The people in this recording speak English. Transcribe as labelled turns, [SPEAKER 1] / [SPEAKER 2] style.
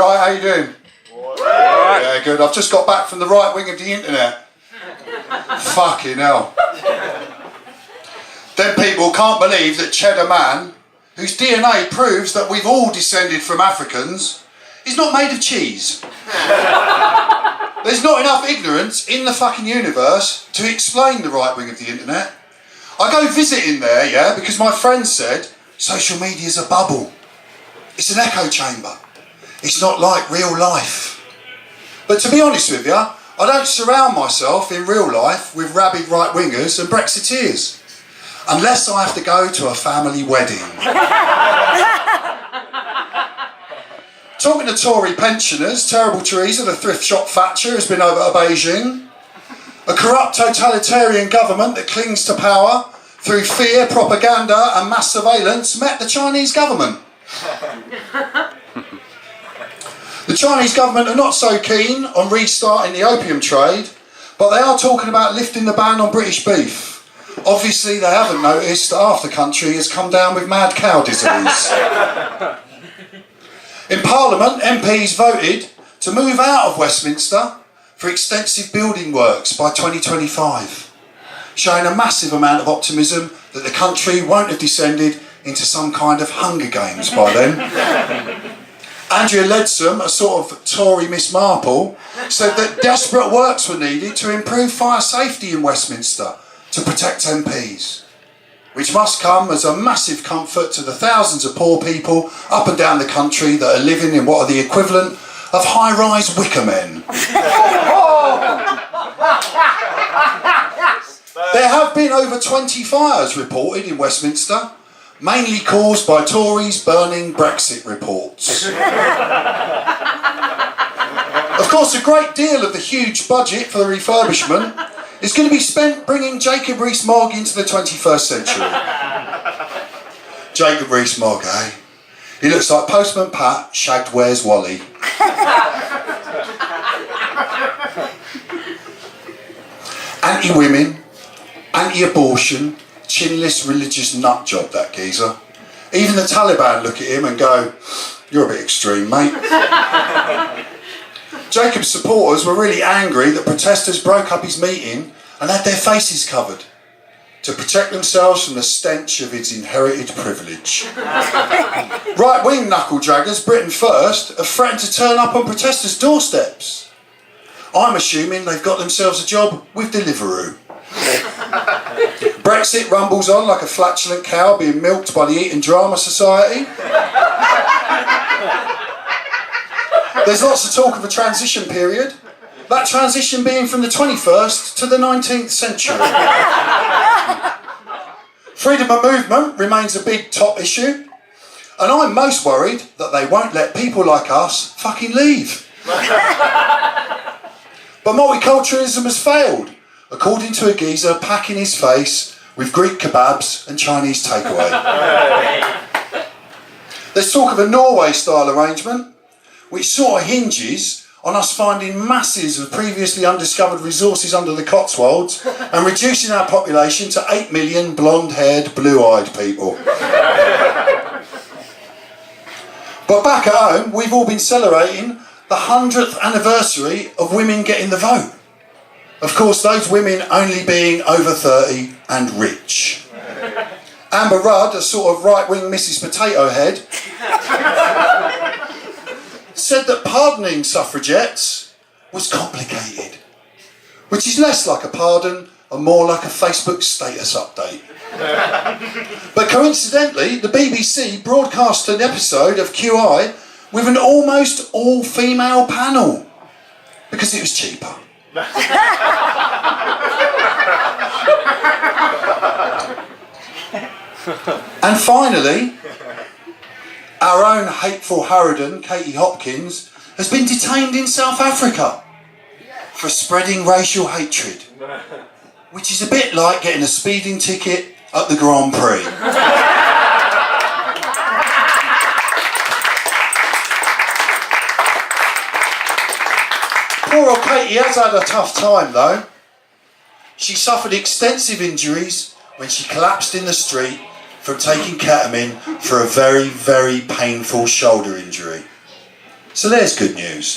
[SPEAKER 1] alright? How you doing? Alright. Yeah, good. I've just got back from the right wing of the internet. Fucking hell. Them people can't believe that Cheddar Man, whose DNA proves that we've all descended from Africans, is not made of cheese. There's not enough ignorance in the fucking universe to explain the right wing of the internet. I go visiting there, yeah, because my friend said social media's a bubble. It's an echo chamber. It's not like real life. But to be honest with you, I don't surround myself in real life with rabid right-wingers and Brexiteers. Unless I have to go to a family wedding. Talking to Tory pensioners, terrible Theresa, the thrift shop Thatcher, has been over to Beijing. A corrupt totalitarian government that clings to power through fear, propaganda and mass surveillance met the Chinese government. The Chinese government are not so keen on restarting the opium trade, but they are talking about lifting the ban on British beef. Obviously they haven't noticed that half the country has come down with mad cow disease. In Parliament, MPs voted to move out of Westminster for extensive building works by 2025, showing a massive amount of optimism that the country won't have descended into some kind of Hunger Games by then. Andrea Leadsom, a sort of Tory Miss Marple, said that desperate works were needed to improve fire safety in Westminster to protect MPs, which must come as a massive comfort to the thousands of poor people up and down the country that are living in what are the equivalent of high-rise wicker men. There have been over 20 fires reported in Westminster, mainly caused by Tories burning Brexit reports. Of course, a great deal of the huge budget for the refurbishment is going to be spent bringing Jacob Rees-Mogg into the 21st century. Jacob Rees-Mogg, eh? He looks like Postman Pat shagged Where's Wally. Anti-women, anti-abortion, chinless religious nut job, that geezer. Even the Taliban look at him and go, "You're a bit extreme, mate." Jacob's supporters were really angry that protesters broke up his meeting and had their faces covered to protect themselves from the stench of his inherited privilege. Right-wing knuckle-draggers, Britain First, have threatened to turn up on protesters' doorsteps. I'm assuming they've got themselves a job with Deliveroo. Brexit rumbles on like a flatulent cow being milked by the Eton Drama Society. There's lots of talk of a transition period. That transition being from the 21st to the 19th century. Freedom of movement remains a big top issue. And I'm most worried that they won't let people like us fucking leave. But multiculturalism has failed, according to a geezer packing his face with Greek kebabs and Chinese takeaway. There's talk of a Norway-style arrangement, which sort of hinges on us finding masses of previously undiscovered resources under the Cotswolds and reducing our population to 8 million blonde-haired, blue-eyed people. But back at home, we've all been celebrating the 100th anniversary of women getting the vote. Of course, those women only being over 30 and rich. Amber Rudd, a sort of right-wing Mrs. Potato Head, said that pardoning suffragettes was complicated, which is less like a pardon and more like a Facebook status update. But coincidentally, the BBC broadcast an episode of QI with an almost all-female panel because it was cheaper. And finally, our own hateful harridan, Katie Hopkins, has been detained in South Africa for spreading racial hatred, which is a bit like getting a speeding ticket at the Grand Prix. Poor old Katie has had a tough time though. She suffered extensive injuries when she collapsed in the street from taking ketamine for a very, very painful shoulder injury. So there's good news.